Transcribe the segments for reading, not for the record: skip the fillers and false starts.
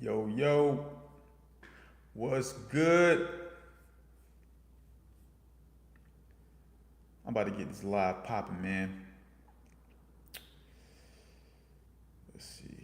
Yo, yo, what's good? I'm about to get this live popping, man. Let's see here.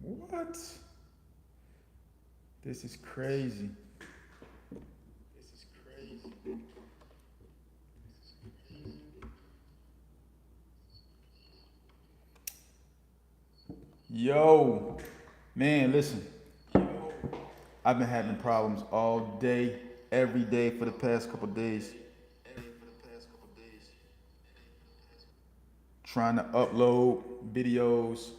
What? This is crazy. Yo, man, listen. I've been having problems all day, every day for the past couple days, trying to upload videos.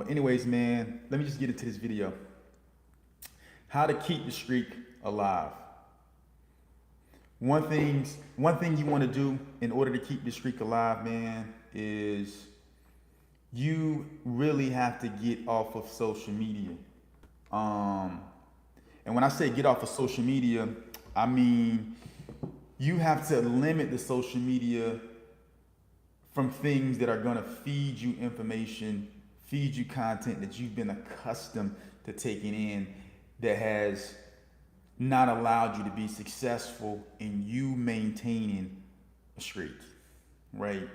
But anyways, man, let me just get into this video. How to keep the streak alive. One thing you want to do in order to keep the streak alive, man, is you really have to get off of social media. Um, and when I say get off of social media, I mean you have to limit the social media from things that are going to feed you information, feed you content that you've been accustomed to taking in that has not allowed you to be successful in you maintaining a streak, right?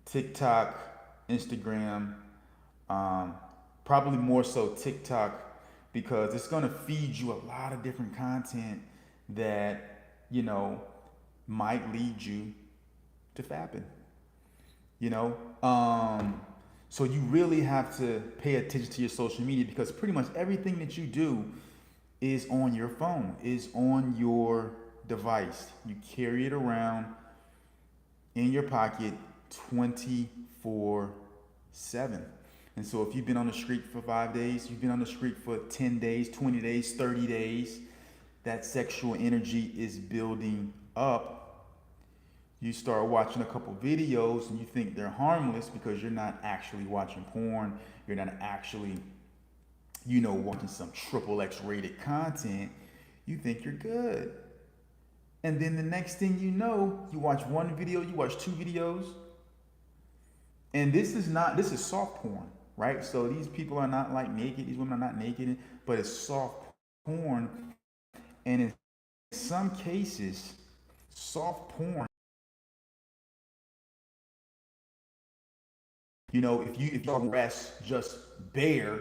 TikTok, Instagram, um, probably more so TikTok because it's going to feed you a lot of different content that, you know, might lead you to fapping, you know? So you really have to pay attention to your social media because pretty much everything that you do is on your phone, is on your device. You carry it around in your pocket 24/7. And so if you've been on the street for 5 days, you've been on the street for 10 days, 20 days, 30 days, that sexual energy is building up. You start watching a couple videos and you think they're harmless because you're not actually watching porn. You're not actually, watching some triple X rated content. You think you're good. And then the next thing you know, you watch one video, you watch two videos. And this is soft porn, right? So these people are not like naked, these women are not naked, but it's soft porn. And in some cases, soft porn, if you rest just bare,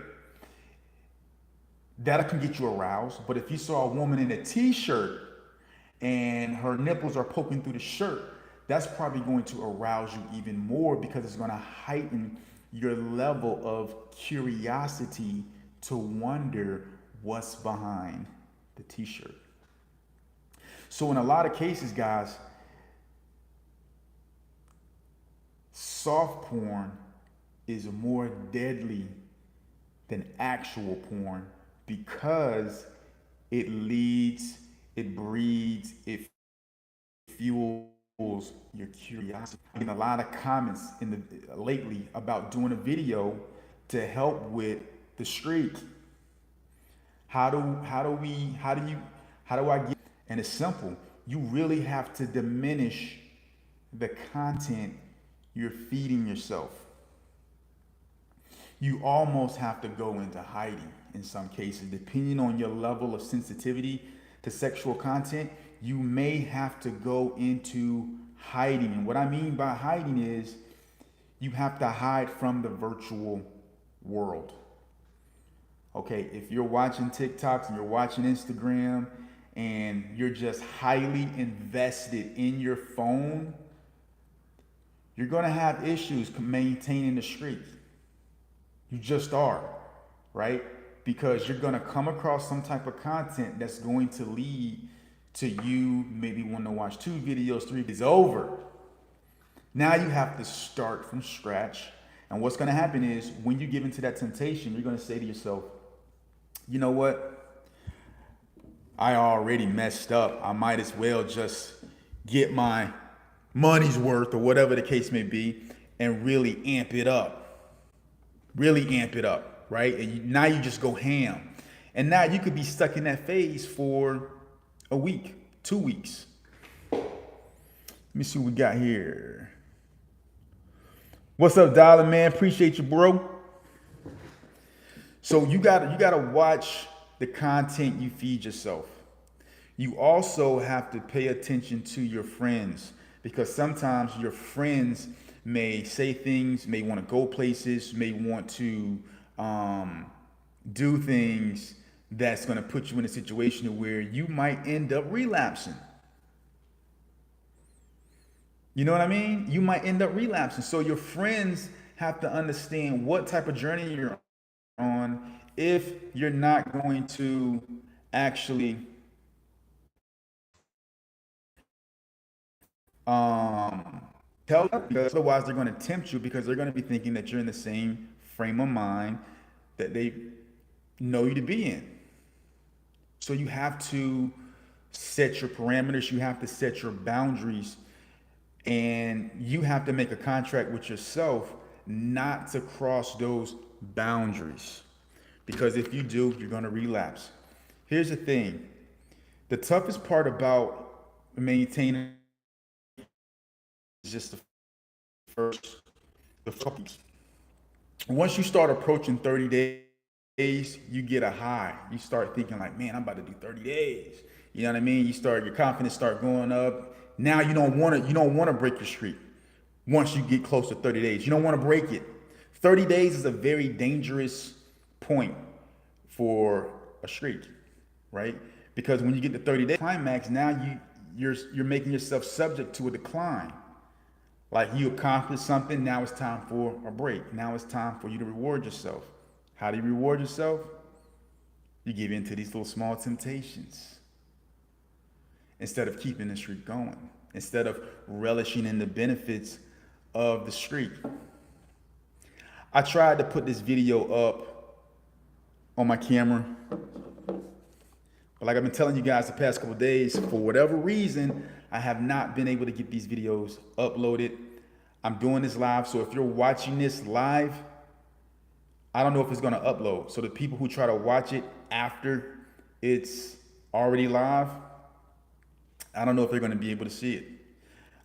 that can get you aroused. But if you saw a woman in a t-shirt and her nipples are poking through the shirt, that's probably going to arouse you even more because it's going to heighten your level of curiosity to wonder what's behind the t-shirt. So in a lot of cases, guys, soft porn is more deadly than actual porn because it leads, it breeds, it fuels your curiosity. I'm getting a lot of comments lately about doing a video to help with the streak. How do I get? And it's simple. You really have to diminish the content you're feeding yourself. You almost have to go into hiding in some cases. Depending on your level of sensitivity to sexual content, you may have to go into hiding. And what I mean by hiding is you have to hide from the virtual world. Okay, if you're watching TikToks and you're watching Instagram and you're just highly invested in your phone, you're gonna have issues maintaining the streak. You just are, right? Because you're gonna come across some type of content that's going to lead to you maybe wanting to watch two videos, three videos. It's over. Now you have to start from scratch. And what's gonna happen is when you give into that temptation, you're gonna say to yourself, you know what? I already messed up. I might as well just get my money's worth or whatever the case may be and really amp it up. Really amp it up, right? And now you just go ham. And now you could be stuck in that phase for a week, 2 weeks. Let me see what we got here. What's up, Dollar Man? Appreciate you, bro. So you gotta watch the content you feed yourself. You also have to pay attention to your friends, because sometimes your friends may say things, may want to go places, may want to do things that's going to put you in a situation where you might end up relapsing. You know what I mean? You might end up relapsing. So your friends have to understand what type of journey you're on if you're not going to actually tell them, because otherwise they're going to tempt you, because they're going to be thinking that you're in the same frame of mind that they know you to be in. So you have to set your parameters, you have to set your boundaries, and you have to make a contract with yourself not to cross those boundaries. Because if you do, you're going to relapse. Here's the thing. The toughest part about maintaining is just the first couple weeks. Once you start approaching 30 days, you get a high. You start thinking like, man, I'm about to do 30 days. You know what I mean? Your confidence start going up. Now you don't want to break your streak. Once you get close to 30 days, you don't want to break it. 30 days is a very dangerous point for a streak, right? Because when you get to 30 day climax, now you're making yourself subject to a decline. Like you accomplished something, now it's time for a break. Now it's time for you to reward yourself. How do you reward yourself? You give in to these little small temptations. Instead of keeping the streak going, instead of relishing in the benefits of the streak. I tried to put this video up on my camera, but like I've been telling you guys the past couple of days, for whatever reason, I have not been able to get these videos uploaded. I'm doing this live, so if you're watching this live, I don't know if it's gonna upload. So the people who try to watch it after it's already live, I don't know if they're going to be able to see it.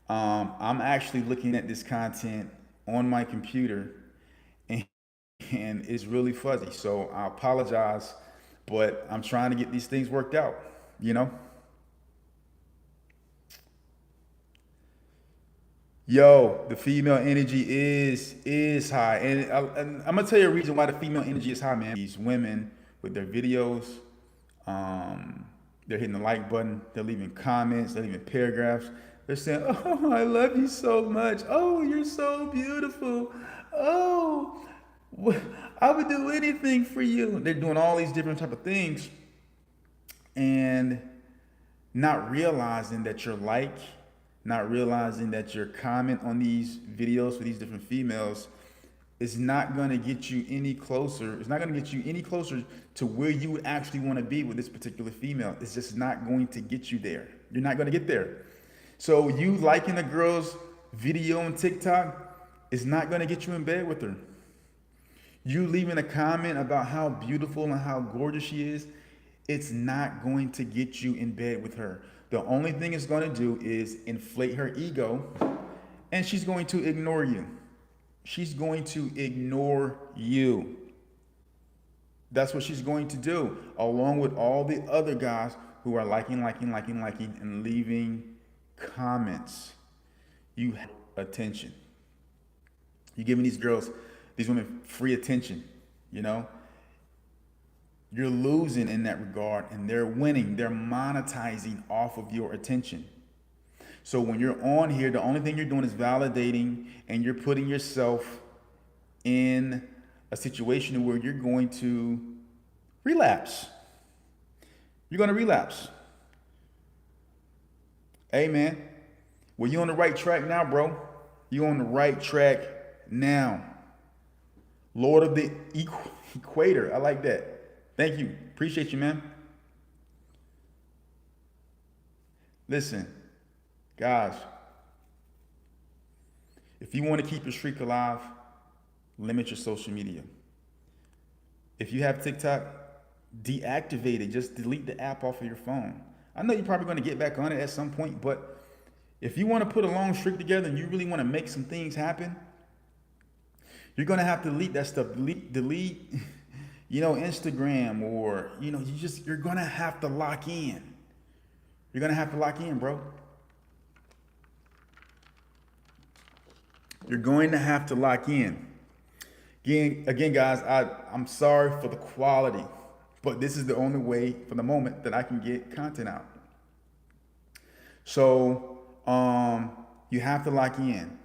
I'm actually looking at this content on my computer, and it's really fuzzy. So I apologize, but I'm trying to get these things worked out, you know? Yo, the female energy is high. And I'm going to tell you a reason why the female energy is high, man. These women with their videos, they're hitting the like button. They're leaving comments. They're leaving paragraphs. They're saying, "Oh, I love you so much. Oh, you're so beautiful. Oh, I would do anything for you." They're doing all these different type of things, and not realizing that your like, not realizing that your comment on these videos for these different females is not going to get you any closer. It's not going to get you any closer to where you would actually want to be with this particular female. It's just not going to get you there. You're not going to get there. So you liking a girl's video on TikTok is not going to get you in bed with her. You leaving a comment about how beautiful and how gorgeous she is, it's not going to get you in bed with her. The only thing it's going to do is inflate her ego, and she's going to ignore you. She's going to ignore you. That's what she's going to do, along with all the other guys who are liking, and leaving comments. You have attention. You're giving these girls, these women, free attention, you know? You're losing in that regard, and they're winning. They're monetizing off of your attention. So when you're on here, the only thing you're doing is validating, and you're putting yourself in a situation where you're going to relapse. You're going to relapse. Hey, man. Well, you're on the right track now, bro. You're on the right track now. Lord of the Equator. I like that. Thank you. Appreciate you, man. Listen, Guys, if you want to keep your streak alive, limit your social media. If you have TikTok, deactivate it. Just delete the app off of your phone. I know you're probably going to get back on it at some point, but if you want to put a long streak together and you really want to make some things happen, you're going to have to delete that stuff. Delete, Instagram, or, you're going to have to lock in. You're going to have to lock in, bro. You're going to have to lock in. Again, guys, I'm sorry for the quality, but this is the only way for the moment that I can get content out. So you have to lock in.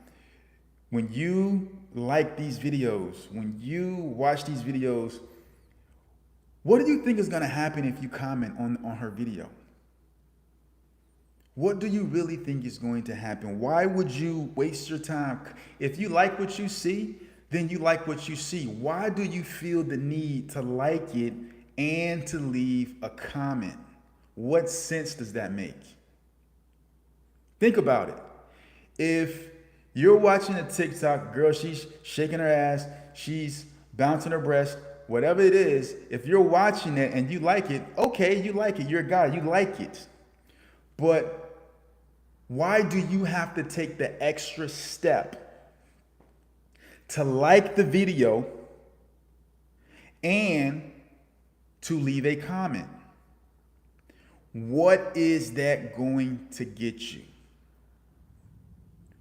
When you like these videos, when you watch these videos, what do you think is going to happen if you comment on her video? What do you really think is going to happen? Why would you waste your time? If you like what you see, then you like what you see. Why do you feel the need to like it and to leave a comment? What sense does that make? Think about it. If you're watching a TikTok, girl, she's shaking her ass, she's bouncing her breast, whatever it is, if you're watching it and you like it, okay, you like it. You're a guy, you like it. But why do you have to take the extra step to like the video and to leave a comment? What is that going to get you?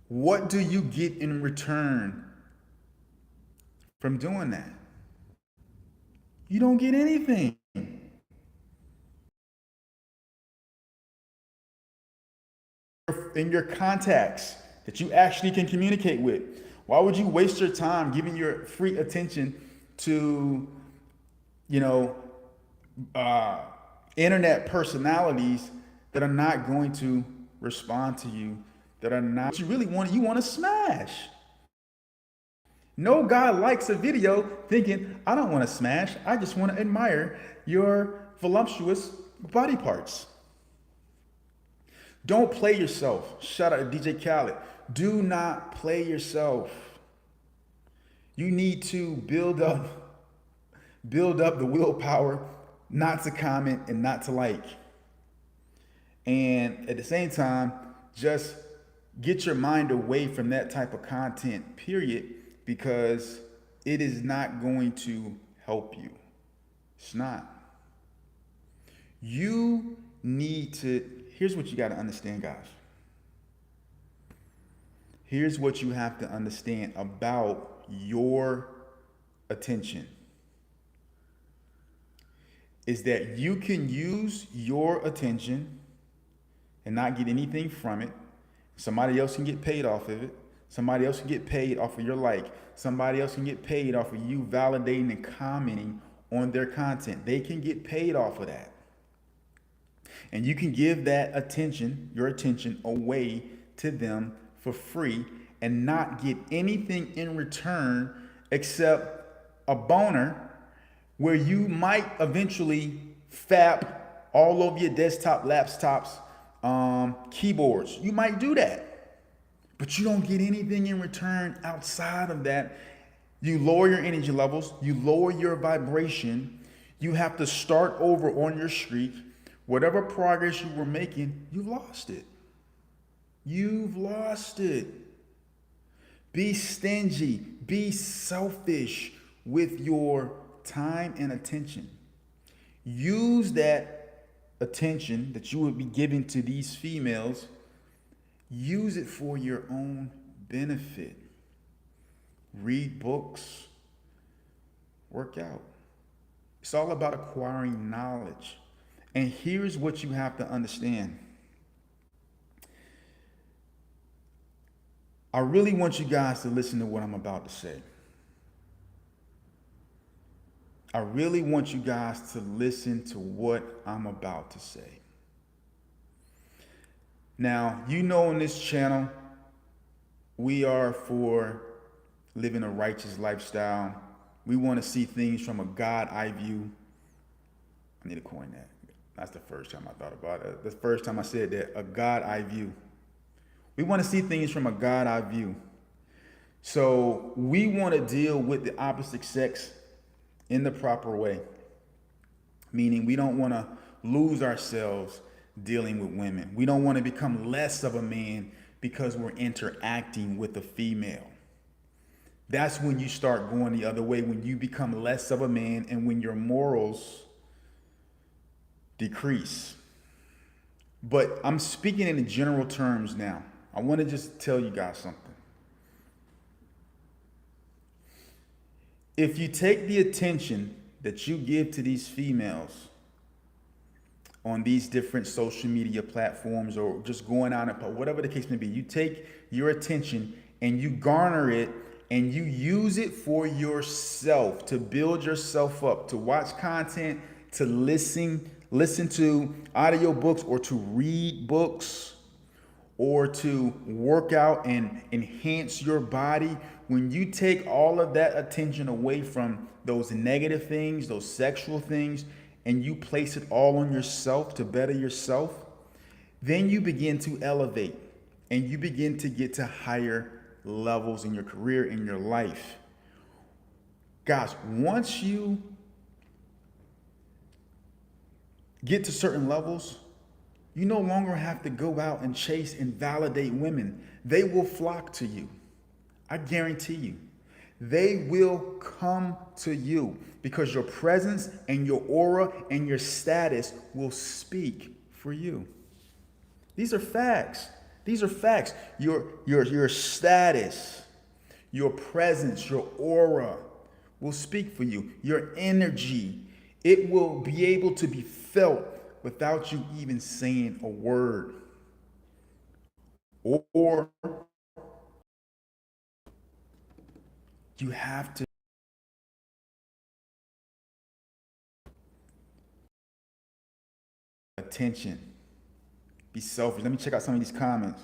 What do you get in return from doing that? You don't get anything. In your contacts that you actually can communicate with. Why would you waste your time giving your free attention to, internet personalities that are not going to respond to you, that are not what you really want? You want to smash. No guy likes a video thinking, I don't want to smash, I just want to admire your voluptuous body parts. Don't play yourself. Shout out to DJ Khaled. Do not play yourself. You need to build up the willpower not to comment and not to like. And at the same time, just get your mind away from that type of content, period, because it is not going to help you. It's not. You need to. Here's what you got to understand, guys. Here's what you have to understand about your attention. Is that you can use your attention and not get anything from it. Somebody else can get paid off of it. Somebody else can get paid off of your like. Somebody else can get paid off of you validating and commenting on their content. They can get paid off of that. And you can give that attention, your attention, away to them for free and not get anything in return except a boner where you might eventually fap all over your desktop, laptops, keyboards. You might do that, but you don't get anything in return outside of that. You lower your energy levels, you lower your vibration, you have to start over on your streak. Whatever progress you were making, you've lost it. You've lost it. Be stingy, be selfish with your time and attention. Use that attention that you would be giving to these females, use it for your own benefit. Read books, work out. It's all about acquiring knowledge. And here's what you have to understand. I really want you guys to listen to what I'm about to say. I really want you guys to listen to what I'm about to say. Now, on this channel, we are for living a righteous lifestyle. We want to see things from a God eye view. I need to coin that. That's the first time I thought about it. The first time I said that, a God eye view. We want to see things from a God eye view. So we want to deal with the opposite sex in the proper way, meaning we don't want to lose ourselves dealing with women. We don't want to become less of a man because we're interacting with a female. That's when you start going the other way, when you become less of a man and when your morals decrease. But I'm speaking in general terms now. I want to just tell you guys something. If you take the attention that you give to these females on these different social media platforms or just going out and whatever the case may be, you take your attention and you garner it and you use it for yourself, to build yourself up, to watch content, to listen to audio books or to read books or to work out and enhance your body. When you take all of that attention away from those negative things, those sexual things, and you place it all on yourself to better yourself, then you begin to elevate and you begin to get to higher levels in your career, in your life. Guys, once you get to certain levels, you no longer have to go out and chase and validate women. They will flock to you. I guarantee you. They will come to you because your presence and your aura and your status will speak for you. These are facts. These are facts. Your status, your presence, your aura will speak for you. Your energy, it will be able to be felt without you even saying a word. Or you have to attention. Be selfish. Let me check out some of these comments.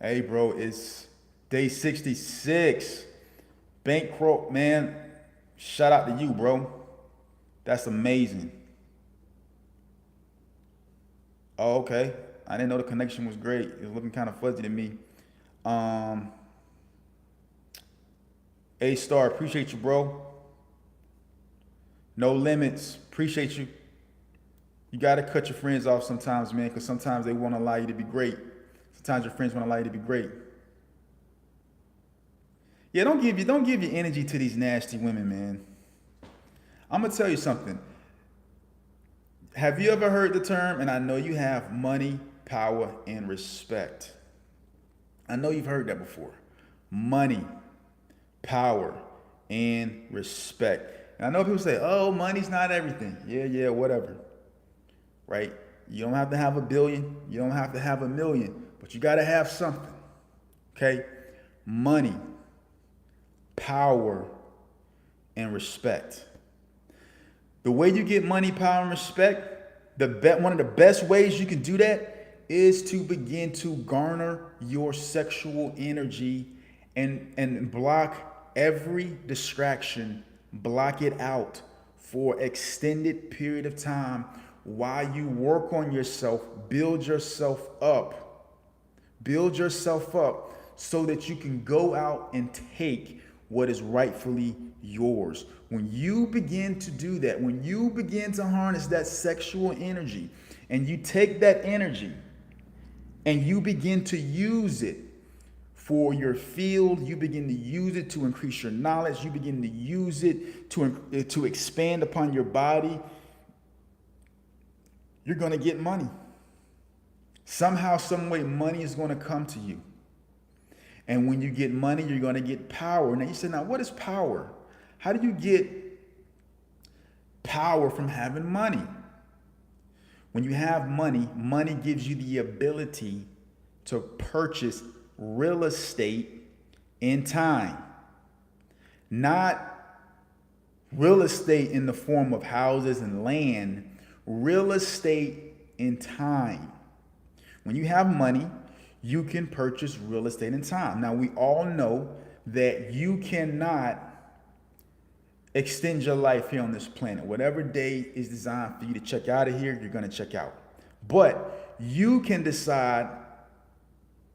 Hey, bro, it's day 66. Bankroll, man. Shout out to you, bro. That's amazing. Oh, okay. I didn't know the connection was great. It was looking kind of fuzzy to me. A-Star, appreciate you, bro. No limits, appreciate you. You got to cut your friends off sometimes, man, because sometimes they won't allow you to be great. Sometimes your friends won't allow you to be great. Yeah, don't give your energy to these nasty women, man. I'm going to tell you something. Have you ever heard the term, and I know you have, money, power, and respect? I know you've heard that before. Money, power, and respect. And I know people say, oh, money's not everything. Yeah, whatever. Right? You don't have to have $1 billion. You don't have to have $1 million. But you got to have something. Okay? Money, power, and respect. The way you get money, power, and respect, one of the best ways you can do that is to begin to garner your sexual energy and block every distraction, block it out for extended period of time while you work on yourself, build yourself up so that you can go out and take what is rightfully yours. When you begin to do that, when you begin to harness that sexual energy and you take that energy and you begin to use it for your field, you begin to use it to increase your knowledge, you begin to use it to expand upon your body, you're going to get money. Somehow, some way, money is going to come to you. And when you get money, you're going to get power. Now you say, now what is power? How do you get power from having money? When you have money, money gives you the ability to purchase real estate in time. Not real estate in the form of houses and land, real estate in time. When you have money, you can purchase real estate in time. Now, we all know that you cannot extend your life here on this planet. Whatever day is designed for you to check out of here, you're going to check out. But you can decide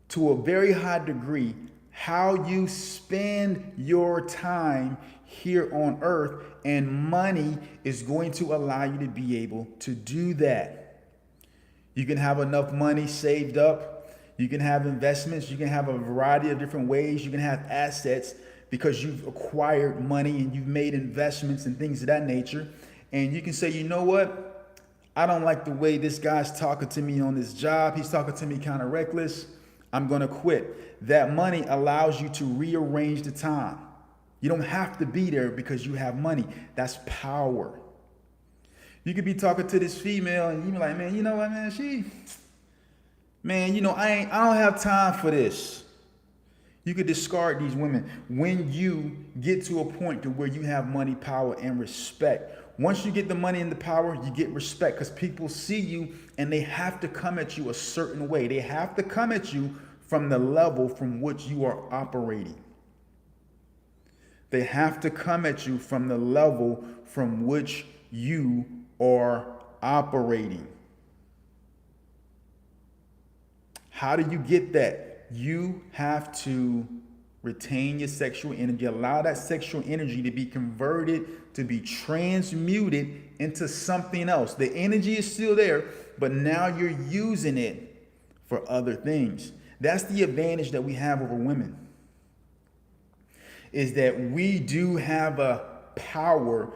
to a very high degree how you spend your time here on earth, and money is going to allow you to be able to do that. You can have enough money saved up, you can have investments, you can have a variety of different ways, you can have assets because you've acquired money and you've made investments and things of that nature. And you can say, you know what? I don't like the way this guy's talking to me on this job. He's talking to me kind of reckless. I'm going to quit. That money allows you to rearrange the time. You don't have to be there because you have money. That's power. You could be talking to this female and you be like, man, you know what, man, I don't have time for this. You could discard these women when you get to a point to where you have money, power, and respect. Once you get the money and the power, you get respect because people see you and they have to come at you a certain way. They have to come at you from the level from which you are operating. They have to come at you from the level from which you are operating. How do you get that? You have to retain your sexual energy, allow that sexual energy to be converted, to be transmuted into something else. The energy is still there, but now you're using it for other things. That's the advantage that we have over women, is that we do have a power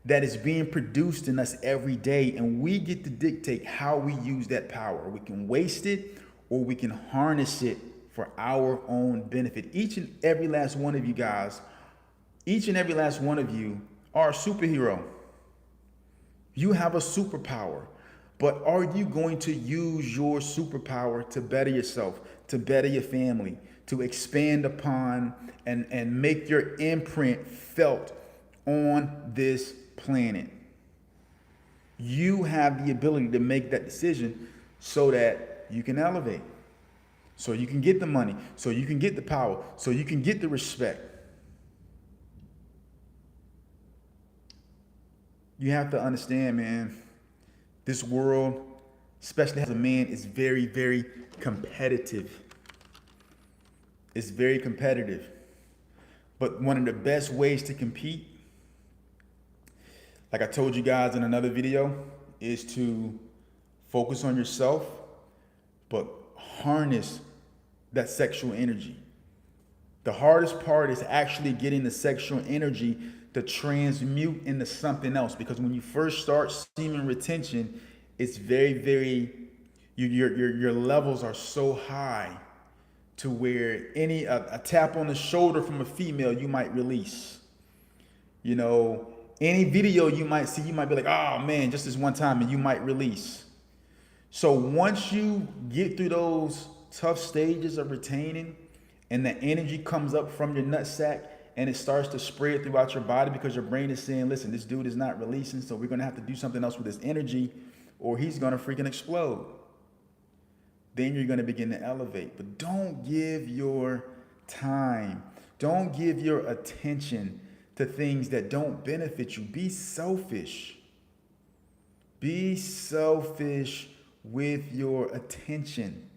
that is being produced in us every day, and we get to dictate how we use that power. We can waste it or we can harness it for our own benefit. Each and every last one of you guys, each and every last one of you are a superhero. You have a superpower, but are you going to use your superpower to better yourself, to better your family, to expand upon and make your imprint felt on this planet? You have the ability to make that decision so that you can elevate, so you can get the money, so you can get the power, so you can get the respect. You have to understand, man, this world, especially as a man, is very, very competitive. It's very competitive. But one of the best ways to compete, like I told you guys in another video, is to focus on yourself, but harness that sexual energy. The hardest part is actually getting the sexual energy to transmute into something else, because when you first start semen retention, it's very, very, your levels are so high to where a tap on the shoulder from a female you might release. You know, any video you might see, you might be like, oh man, just this one time, and you might release. So once you get through those tough stages of retaining and the energy comes up from your nutsack and it starts to spread throughout your body because your brain is saying, listen, this dude is not releasing, so we're going to have to do something else with this energy or he's going to freaking explode. Then you're going to begin to elevate. But don't give your time, don't give your attention to things that don't benefit you. Be selfish. Be selfish with your attention.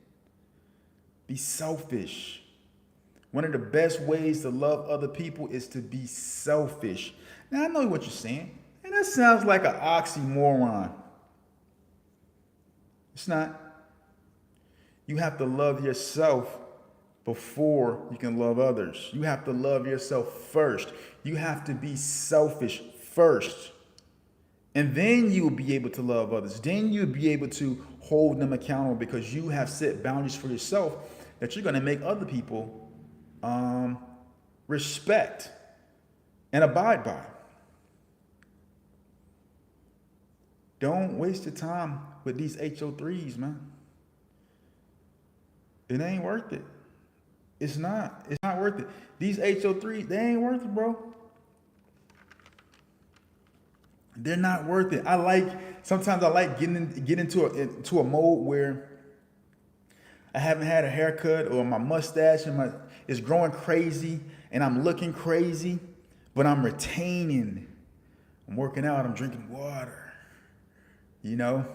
Be selfish. One of the best ways to love other people is to be selfish. Now, I know what you're saying, and that sounds like an oxymoron. It's not. You have to love yourself before you can love others. You have to love yourself first. You have to be selfish first. And then you will be able to love others. Then you'll be able to hold them accountable because you have set boundaries for yourself that you're going to make other people respect and abide by. Don't waste your time with these HO3s, man. It ain't worth it. It's not. It's not worth it. These HO3s, they ain't worth it, bro. They're not worth it. Sometimes I like get into a mode where I haven't had a haircut or my mustache is growing crazy and I'm looking crazy, but I'm retaining. I'm working out, I'm drinking water, you know?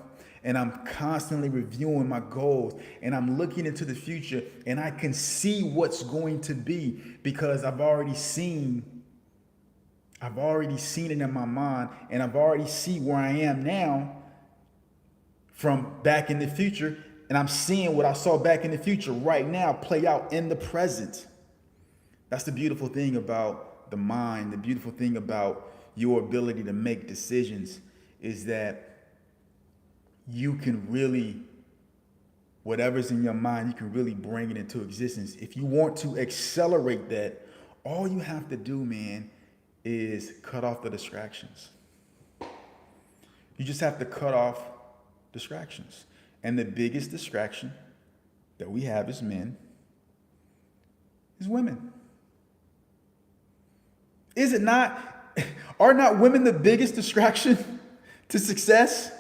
and I'm constantly reviewing my goals, and I'm looking into the future, and I can see what's going to be because I've already seen it in my mind, and I've already see where I am now from back in the future, and I'm seeing what I saw back in the future right now play out in the present. That's the beautiful thing about the mind, the beautiful thing about your ability to make decisions is that you can really, whatever's in your mind, you can really bring it into existence. If you want to accelerate that, all you have to do, man, is cut off the distractions. You just have to cut off distractions. And the biggest distraction that we have as men is women. Is it not? Are not women the biggest distraction to success?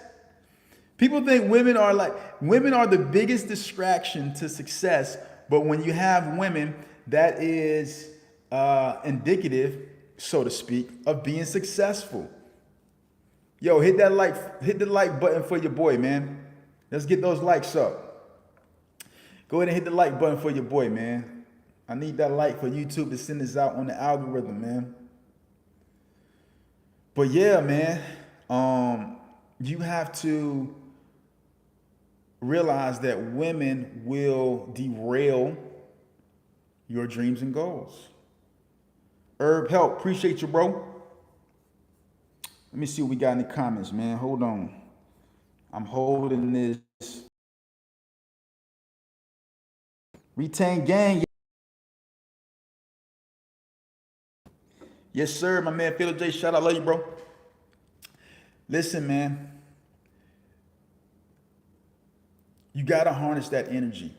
People think women are the biggest distraction to success, but when you have women, that is indicative, so to speak, of being successful. Yo, hit the like button for your boy, man. Let's get those likes up. Go ahead and hit the like button for your boy, man. I need that like for YouTube to send this out on the algorithm, man. But yeah, man, you have to realize that women will derail your dreams and goals. Herb Help, appreciate you, bro. Let me see what we got in the comments, man. Hold on. I'm holding this. Retain gang. Yes, sir, my man Philip J. Shout out, love you, bro. Listen, man. You gotta harness that energy.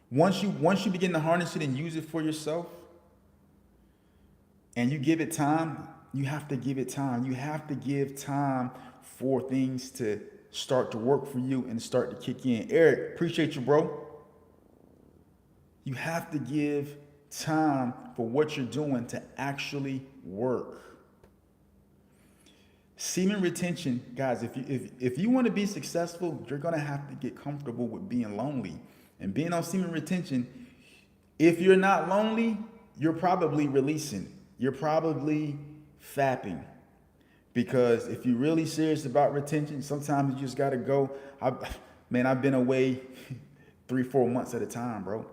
Once you begin to harness it and use it for yourself, and you give it time, you have to give it time. You have to give time for things to start to work for you and start to kick in. Eric, appreciate you, bro. You have to give time for what you're doing to actually work. Semen retention, guys, if you want to be successful, you're going to have to get comfortable with being lonely. And being on semen retention, if you're not lonely, you're probably releasing. You're probably fapping. Because if you're really serious about retention, sometimes you just got to go. I've been away 3-4 months at a time, bro.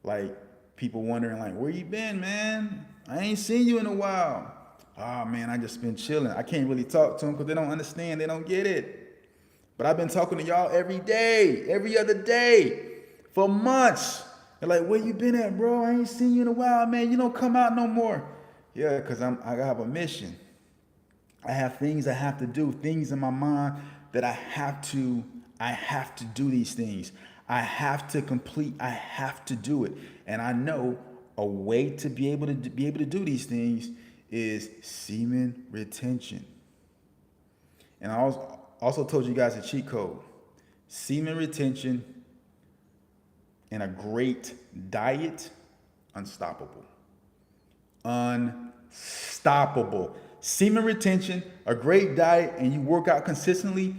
Like, people wondering, like, where you been, man? I ain't seen you in a while. Oh, man, I just been chilling. I can't really talk to them because they don't understand. They don't get it. But I've been talking to y'all every day, every other day, for months. They're like, where you been at, bro? I ain't seen you in a while, man. You don't come out no more. Yeah, because I have a mission. I have things I have to do, things in my mind that I have to do these things. I have to complete, I have to do it. And I know a way to be able to do these things is semen retention. And I also told you guys a cheat code. Semen retention and a great diet, unstoppable. Unstoppable. Semen retention, a great diet, and you work out consistently,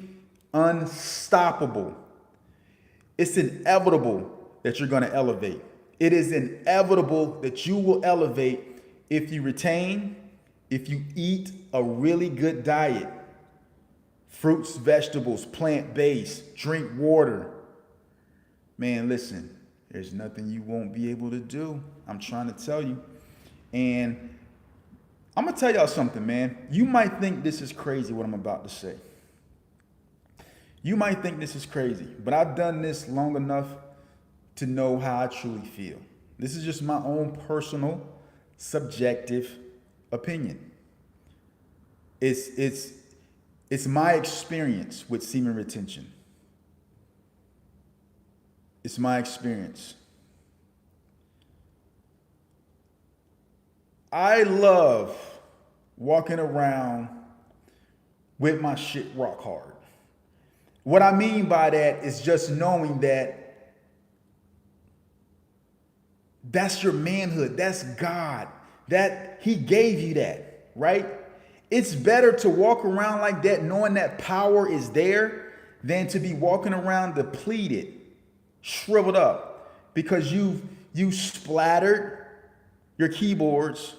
unstoppable. It's inevitable that you're going to elevate. It is inevitable that you will elevate if you retain, if you eat a really good diet. Fruits, vegetables, plant-based, drink water. Man, listen, there's nothing you won't be able to do. I'm trying to tell you. And I'm going to tell y'all something, man. You might think this is crazy what I'm about to say. You might think this is crazy, but I've done this long enough to know how I truly feel. This is just my own personal, subjective opinion. It's my experience with semen retention. It's my experience. I love walking around with my shit rock hard. What I mean by that is just knowing that that's your manhood. That's God. That He gave you that, right? It's better to walk around like that knowing that power is there than to be walking around depleted, shriveled up, because you splattered your keyboards,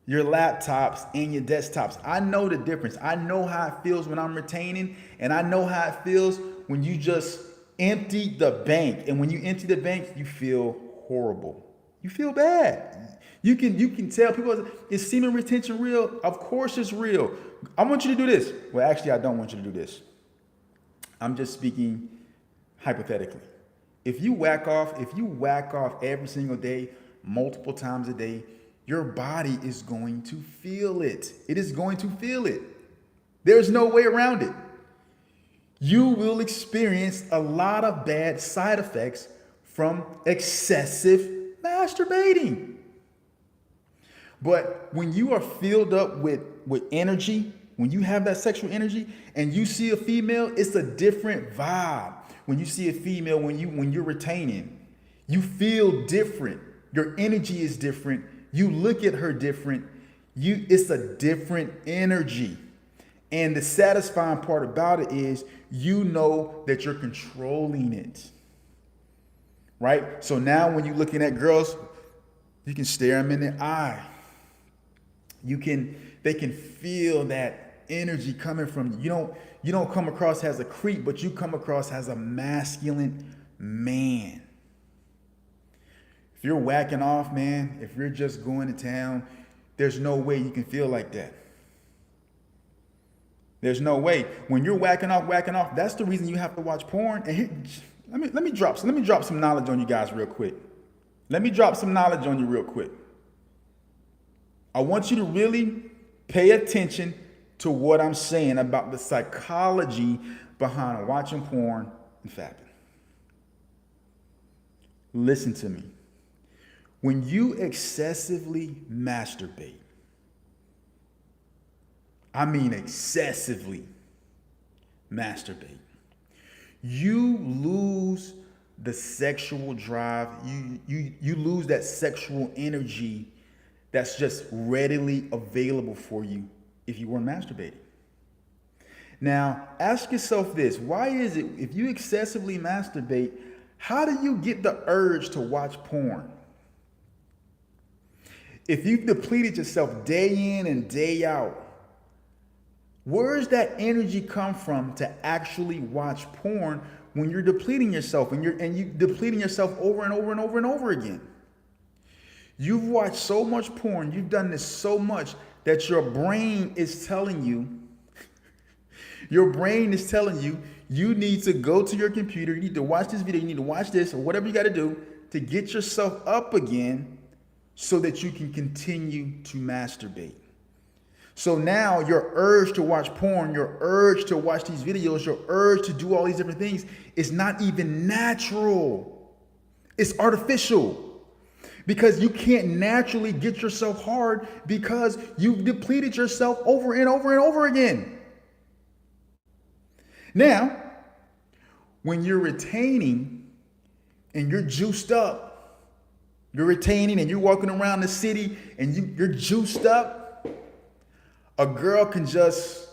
your laptops, and your desktops. I know the difference. I know how it feels when I'm retaining, and I know how it feels when you just empty the bank. And when you empty the bank, you feel horrible. You feel bad. You can tell people, is semen retention real? Of course it's real. I want you to do this. Well, actually, I don't want you to do this. I'm just speaking hypothetically. If you whack off every single day, multiple times a day, your body is going to feel it. It is going to feel it. There's no way around it. You will experience a lot of bad side effects from excessive masturbating. But when you are filled up with energy, when you have that sexual energy and you see a female, it's a different vibe. When you see a female, when you're retaining, you feel different. Your energy is different. You look at her different. It's a different energy. And the satisfying part about it is you know that you're controlling it. Right? So now when you're looking at girls, you can stare them in the eye. They can feel that energy coming from you. You don't come across as a creep, but you come across as a masculine man. If you're whacking off, man, if you're just going to town, there's no way you can feel like that. There's no way. When you're whacking off, that's the reason you have to watch porn. And here, let me drop some knowledge on you guys real quick. I want you to really pay attention to what I'm saying about the psychology behind watching porn and fapping. Listen to me. When you excessively masturbate, I mean excessively masturbate, you lose the sexual drive. You lose that sexual energy that's just readily available for you if you weren't masturbating. Now, ask yourself this. Why is it if you excessively masturbate, how do you get the urge to watch porn? If you've depleted yourself day in and day out, where does that energy come from to actually watch porn when you're depleting yourself and you're depleting yourself over and over and over and over again? You've watched so much porn, you've done this so much that your brain is telling you, you need to go to your computer, you need to watch this video, you need to watch this, or whatever you got to do to get yourself up again so that you can continue to masturbate. So now your urge to watch porn, your urge to watch these videos, your urge to do all these different things is not even natural. It's artificial. Because you can't naturally get yourself hard because you've depleted yourself over and over and over again. Now, when you're retaining and you're juiced up, you're retaining and you're walking around the city and you're juiced up, a girl can just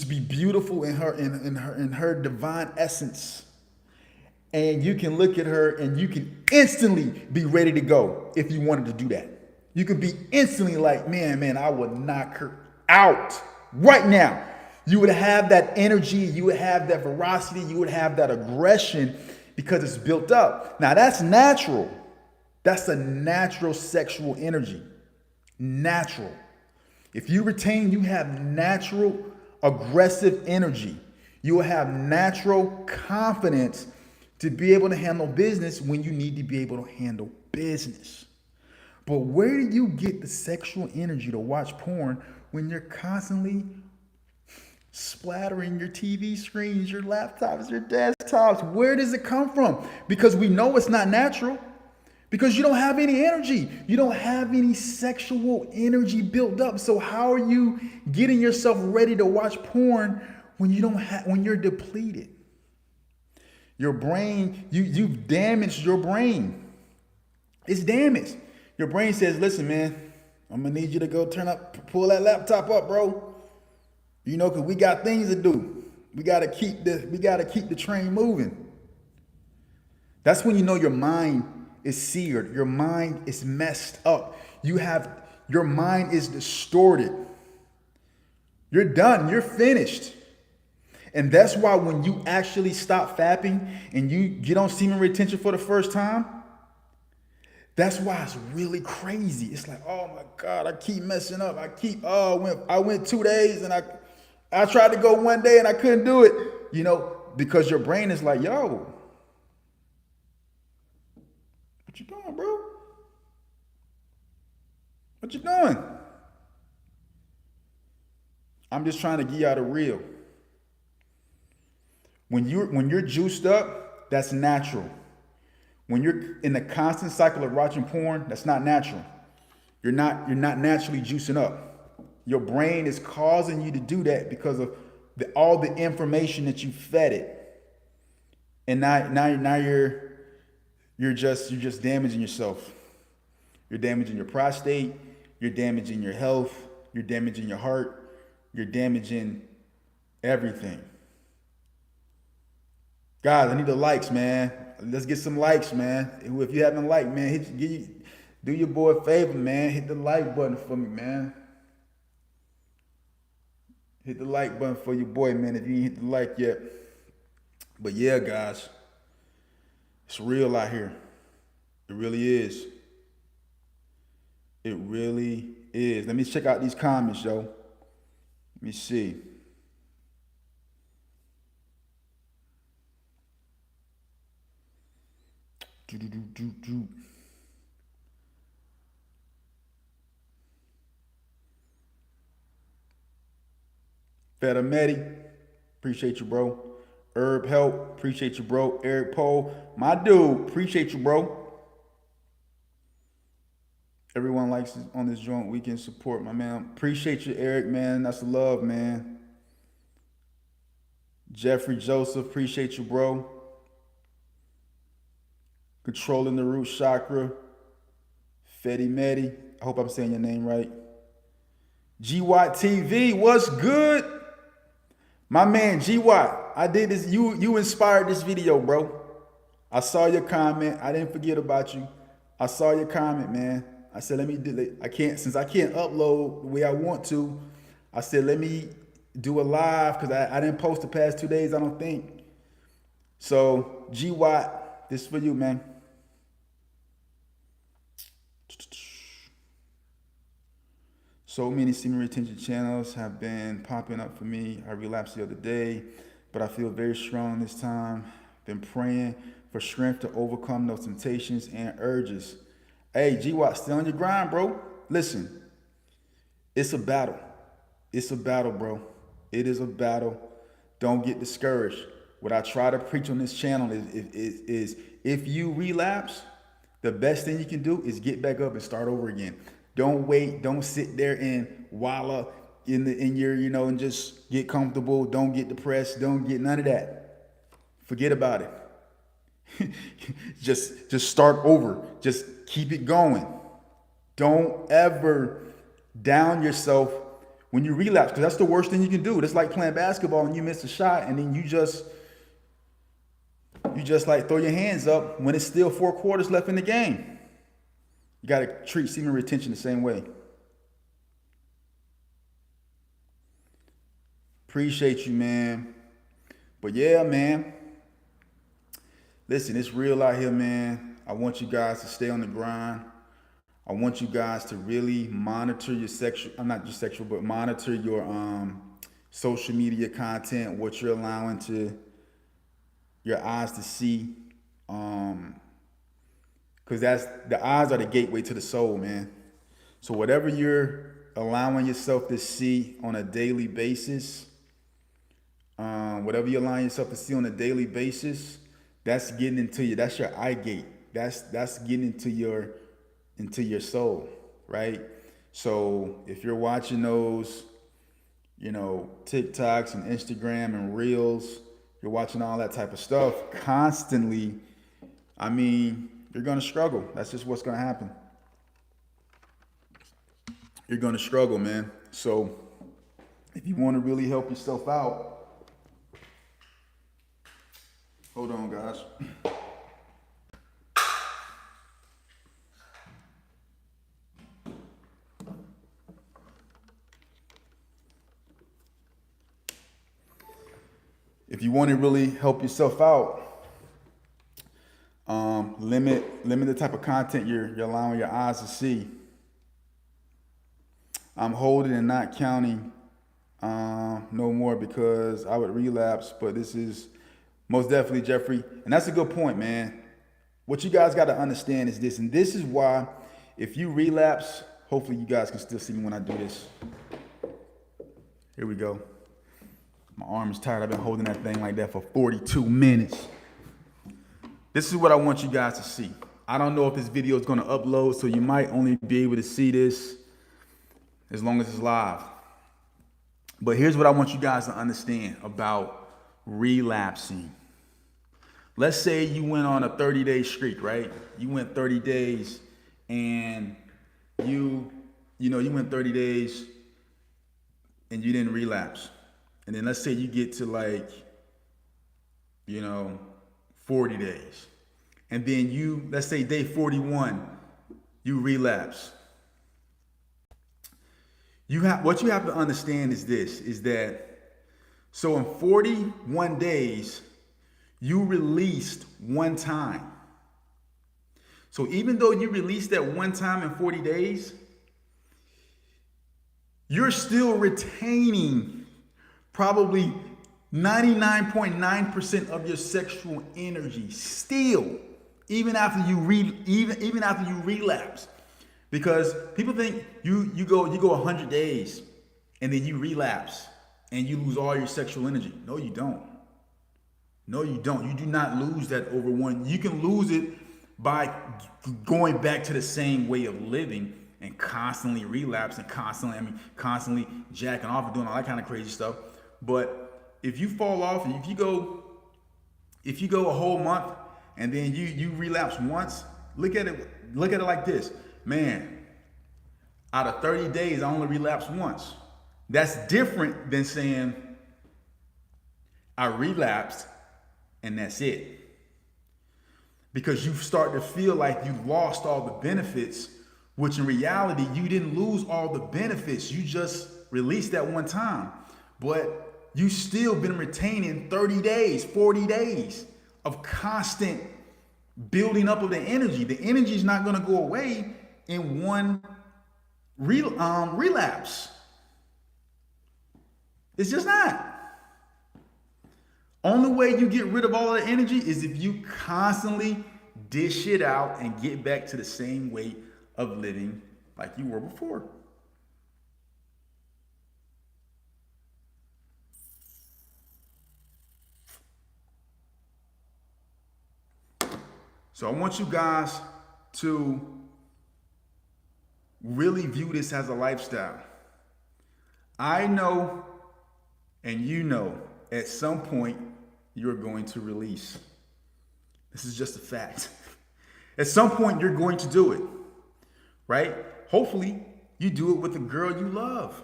be beautiful in her divine essence. And you can look at her and you can instantly be ready to go if you wanted to do that. You could be instantly like, man, I would knock her out right now. You would have that energy, you would have that ferocity, you would have that aggression because it's built up. Now that's natural. That's a natural sexual energy. Natural. If you retain, you have natural aggressive energy. You will have natural confidence to be able to handle business when you need to be able to handle business. But where do you get the sexual energy to watch porn when you're constantly splattering your TV screens, your laptops, your desktops? Where does it come from? Because we know it's not natural. Because you don't have any energy. You don't have any sexual energy built up. So how are you getting yourself ready to watch porn when you're depleted? Your brain, you've damaged your brain. It's damaged. Your brain says, listen, man, I'm gonna need you to go pull that laptop up, bro. You know, cause we got things to do. We gotta keep the train moving. That's when you know your mind is seared. Your mind is messed up. Your mind is distorted. You're done. You're finished. And that's why when you actually stop fapping and you get on semen retention for the first time, that's why it's really crazy. It's like, oh my God, I keep messing up. I went 2 days and I tried to go 1 day and I couldn't do it. You know, because your brain is like, yo, what you doing, bro? What you doing? I'm just trying to get you out of real. When you're juiced up, that's natural. When you're in the constant cycle of watching porn, that's not natural. You're not naturally juicing up. Your brain is causing you to do that because of all the information that you fed it. And now you're just damaging yourself. You're damaging your prostate, you're damaging your health, you're damaging your heart, you're damaging everything. Guys, I need the likes, man. Let's get some likes, man. If you haven't liked, man, do your boy a favor, man. Hit the like button for me, man. Hit the like button for your boy, man, if you ain't hit the like yet. But yeah, guys, it's real out here. It really is. It really is. Let me check out these comments, yo. Let me see. Fetametti, appreciate you, bro. Herb Help, appreciate you, bro. Eric Poe, my dude, appreciate you, bro. Everyone likes on this joint. We can support, my man. Appreciate you, Eric, man. That's the love, man. Jeffrey Joseph, appreciate you, bro. Controlling the root chakra. Fetty Medi, I hope I'm saying your name right. G Watt TV, what's good? My man G Watt, I did this. You inspired this video, bro. I saw your comment. I didn't forget about you. I saw your comment, man. I said, let me do it. Since I can't upload the way I want to, I said, let me do a live because I didn't post the past 2 days, I don't think. So, G Watt, this is for you, man. So many semen retention channels have been popping up for me. I relapsed the other day, but I feel very strong this time. Been praying for strength to overcome those temptations and urges. Hey, G-Watt, stay on your grind, bro. Listen, it's a battle. It's a battle, bro. It is a battle. Don't get discouraged. What I try to preach on this channel is if you relapse, the best thing you can do is get back up and start over again. Don't wait. Don't sit there and wallow in your, and just get comfortable. Don't get depressed. Don't get none of that. Forget about it. just start over. Just keep it going. Don't ever down yourself when you relapse, because that's the worst thing you can do. That's like playing basketball and you miss a shot and then you just like throw your hands up when it's still 4 quarters left in the game. You got to treat semen retention the same way. Appreciate you, man. But yeah, man. Listen, it's real out here, man. I want you guys to stay on the grind. I want you guys to really monitor your monitor your social media content, what you're allowing to your eyes to see. Because the eyes are the gateway to the soul, man. So whatever you're allowing yourself to see on a daily basis, that's getting into you. That's your eye gate. That's getting into your soul, right? So if you're watching those, TikToks and Instagram and Reels, you're watching all that type of stuff constantly, you're going to struggle. That's just what's going to happen. you're going to struggle, man. So if you want to really help yourself out, hold on, guys. If you want to really help yourself out, limit the type of content you're allowing your eyes to see. I'm holding and not counting no more because I would relapse, but this is most definitely Jeffrey. And that's a good point, man. What you guys got to understand is this, and this is why if you relapse, hopefully you guys can still see me when I do this. Here we go. My arm is tired. I've been holding that thing like that for 42 minutes. This is what I want you guys to see. I don't know if this video is going to upload, so you might only be able to see this as long as it's live. But here's what I want you guys to understand about relapsing. Let's say you went on a 30-day streak, right? You went 30 days and you went 30 days and you didn't relapse. And then let's say you get to 40 days. And then let's say day 41, you relapse. What you have to understand is this, is that, so in 41 days, you released one time. So even though you released that one time in 40 days, you're still retaining probably 99.9% of your sexual energy still, even after you relapse. Because people think you go 100 days and then you relapse and you lose all your sexual energy. No, you don't. No, you don't. You do not lose that over one. You can lose it by going back to the same way of living and constantly relapse and constantly jacking off and doing all that kind of crazy stuff. But if you fall off and if you go a whole month and then you relapse once, look at it like this. Man, out of 30 days, I only relapsed once. That's different than saying I relapsed and that's it. Because you start to feel like you lost all the benefits, which in reality, you didn't lose all the benefits. You just released that one time. But you still been retaining 30 days, 40 days of constant building up of the energy. The energy is not going to go away in one relapse. It's just not. Only way you get rid of all of the energy is if you constantly dish it out and get back to the same way of living like you were before. So I want you guys to really view this as a lifestyle. I know, and you know, at some point you're going to release. This is just a fact. At some point you're going to do it, right? Hopefully you do it with a girl you love.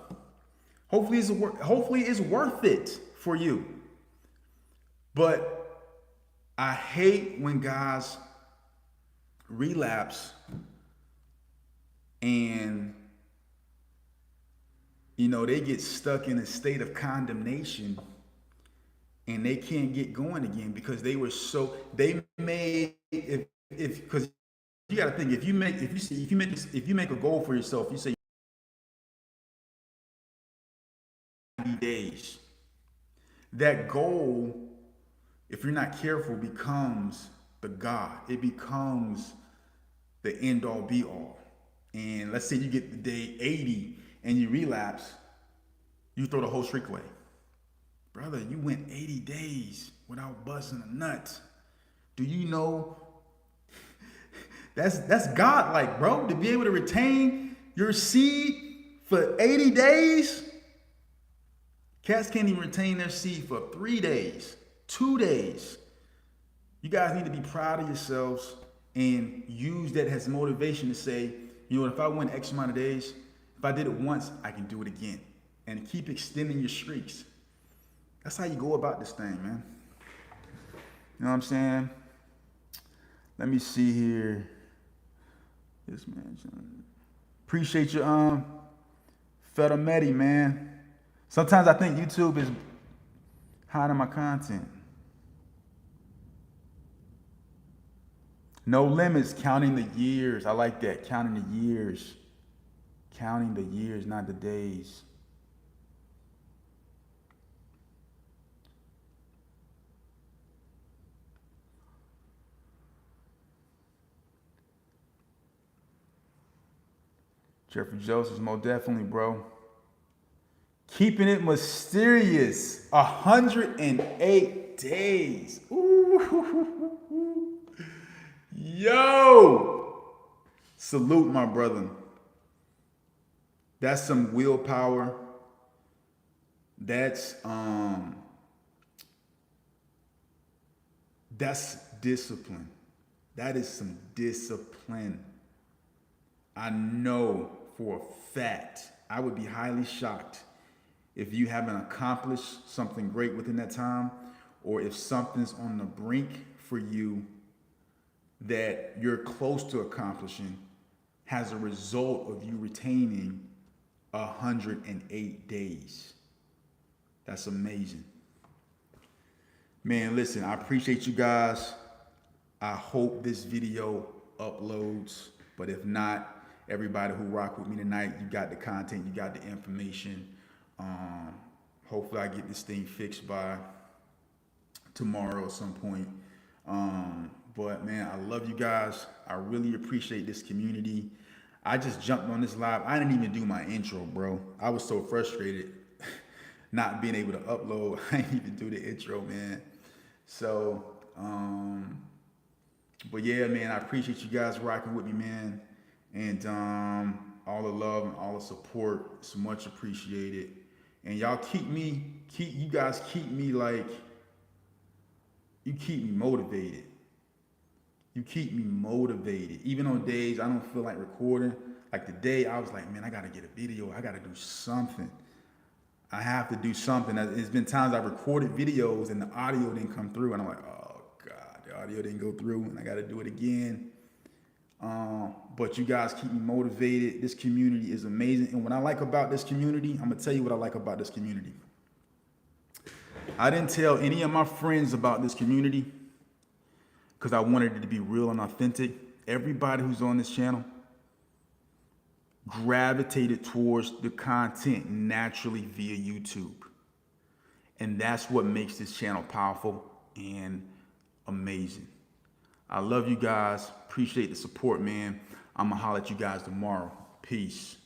Hopefully it's worth it for you. But I hate when guys relapse and they get stuck in a state of condemnation and they can't get going again because because you got to think, if you make a goal for yourself, you say 90 days, that goal, if you're not careful, becomes the God. It becomes the end all be all. And let's say you get to day 80 and you relapse, you throw the whole streak away. Brother, you went 80 days without busting a nut. Do you know that's God-like, bro, to be able to retain your seed for 80 days? Cats can't even retain their seed for 3 days, 2 days. You guys need to be proud of yourselves and use that as motivation to say, if I went X amount of days, If I did it once, I can do it again. And keep extending your streaks. That's how you go about this thing, man. You know what I'm saying? Let me see here. This man, appreciate you, Fedamedi, man. Sometimes I think YouTube is hiding my content. No limits, counting the years. I like that, counting the years. Counting the years, not the days. Jeffrey Joseph, most definitely, bro. Keeping it mysterious. 108 days. Ooh. Yo. Salute, my brother. That's some willpower. That's discipline. That is some discipline. I know for a fact, I would be highly shocked if you haven't accomplished something great within that time, or if something's on the brink for you that you're close to accomplishing as a result of you retaining 108 days. That's amazing. Man, listen, I appreciate you guys. I hope this video uploads, but if not, everybody who rock with me tonight, you got the content, you got the information. Hopefully I get this thing fixed by tomorrow at some point. But man, I love you guys. I really appreciate this community. I just jumped on this live. I didn't even do my intro, bro. I was so frustrated not being able to upload. I didn't even do the intro, man. So, but yeah, man, I appreciate you guys rocking with me, man. And all the love and all the support, it's much appreciated. And y'all you guys keep me like, you keep me motivated. You keep me motivated. Even on days I don't feel like recording. Like today, I was like, man, I gotta get a video. I gotta do something. I have to do something. There's been times I've recorded videos and the audio didn't come through. And I'm like, oh God, the audio didn't go through and I gotta do it again. But you guys keep me motivated. This community is amazing. And what I like about this community, I'm gonna tell you what I like about this community. I didn't tell any of my friends about this community because I wanted it to be real and authentic. Everybody who's on this channel gravitated towards the content naturally via YouTube. And that's what makes this channel powerful and amazing. I love you guys. Appreciate the support, man. I'm gonna holler at you guys tomorrow. Peace.